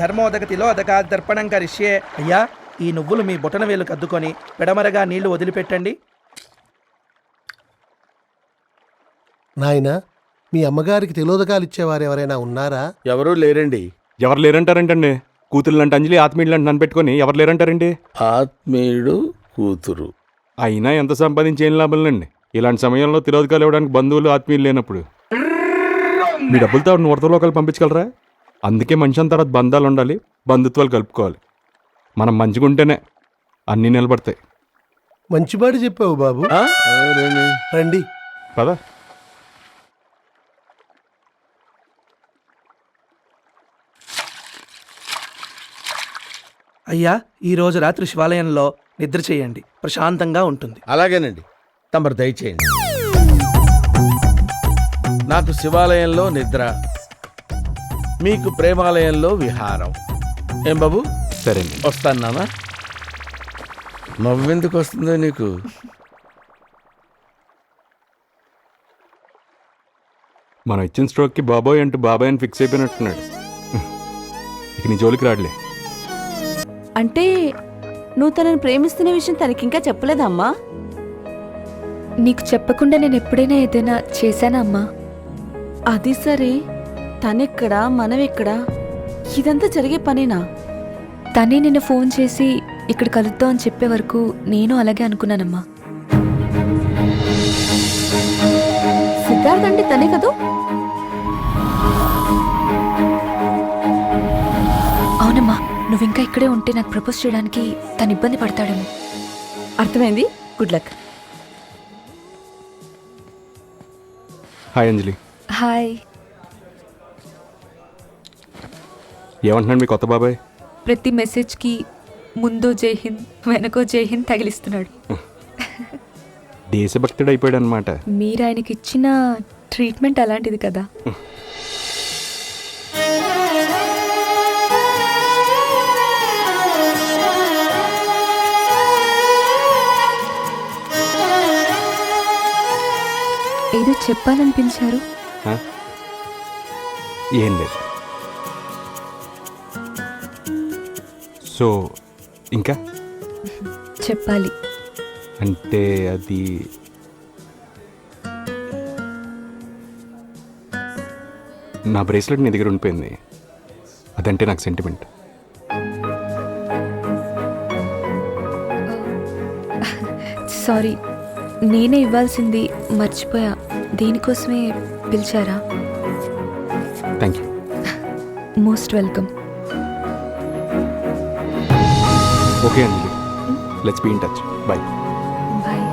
ధర్మోదక తిలోదక దర్పణం కరిష్యే. అయ్యా, ఈ నువ్వులు మీ బొటన వేలు కద్దుకొని పెడమరగా నీళ్లు వదిలిపెట్టండి. నాయనా, మీ అమ్మగారికి తిలోదకాలు ఇచ్చేవారు ఎవరైనా ఉన్నారా? ఎవరూ లేరండి. ఎవరు లేరంటారేంటండి? కూతుర్లంటే అంజలి, ఆత్మీయులు అంటే నన్ను పెట్టుకొని ఎవరు లేరంటారండి? ఆత్మీయుడు కూతురు. అయినా ఎంత సంపాదించి ఏం లాభంలేండి? ఇలాంటి సమయంలో తిరోధకాలు ఇవ్వడానికి బంధువులు ఆత్మీయులు లేనప్పుడు మీ డబ్బులతో వరదలోకాలు పంపించగలరా? అందుకే మనిషి తర్వాత బంధాలు ఉండాలి, బంధుత్వాలు కలుపుకోవాలి. మనం మంచిగుంటేనే అన్నీ నిలబడతాయి. మంచిబాడి చెప్పావు బాబు. రండి. పదా. అయ్యా, ఈ రోజు రాత్రి శివాలయంలో నిద్ర చేయండి, ప్రశాంతంగా ఉంటుంది. అలాగేనండి, తమరు దయచేయండి. నాకు శివాలయంలో నిద్ర, మీకు ప్రేమాలయంలో విహారం. ఏం బాబు? సరే, వస్తాను నాన్న. నవ్వెందుకు వస్తుందో నీకు? మనం ఇచ్చిన స్ట్రోక్కి బాబోయ్ అంటూ బాబాయ్ అని ఫిక్స్ అయిపోయినట్టున్నాడు. ఇక నీ జోలికి రాడలే. అంటే నువ్వు తనని ప్రేమిస్తున్న విషయం తనకింకా చెప్పలేదమ్మా? నీకు చెప్పకుండా నేను ఎప్పుడైనా ఏదైనా చేశానా అమ్మా? అది సరే, తనెక్కడా మనమెక్కడా? ఇదంతా జరిగే పనేనా? తనే నిన్న ఫోన్ చేసి ఇక్కడ కలుద్దాం అని చెప్పే వరకు నేను అలాగే అనుకున్నానమ్మా. సిద్ధార్థ్ అంటే తనే కదూ? అవునమ్మా, నువ్వు ఇంకా ఇక్కడే ఉంటే నాకు ప్రపోజ్ చేయడానికి తను ఇబ్బంది పడతాడేమో. అర్థమైంది. Good luck. హాయ్ అంజలి. హాయ్. ఏమంటున్నాడు మీ కొత్త బాబాయ్? ప్రతి మెసేజ్కి ముందో జై హింద్, వెనకో జై హింద్ తగిలిస్తున్నాడు. దేశభక్తుడు అయిపోయాడు అనమాట. మీరు ఆయనకి ఇచ్చిన ట్రీట్మెంట్ అలాంటిది కదా. ఏదో చెప్పాలనిపించారు. ఏం లేదు. సో ఇంకా చెప్పాలి. అంటే అది నా బ్రేస్లెట్ నీ దగ్గర ఉండిపోయింది. అదంటే నాకు సెంటిమెంట్. సారీ, నేనే ఇవ్వాల్సింది మర్చిపోయా. దీనికోసమే పిలిచారా? Thank you. Most welcome. Okay Anjali, let's be in touch. Bye. Bye.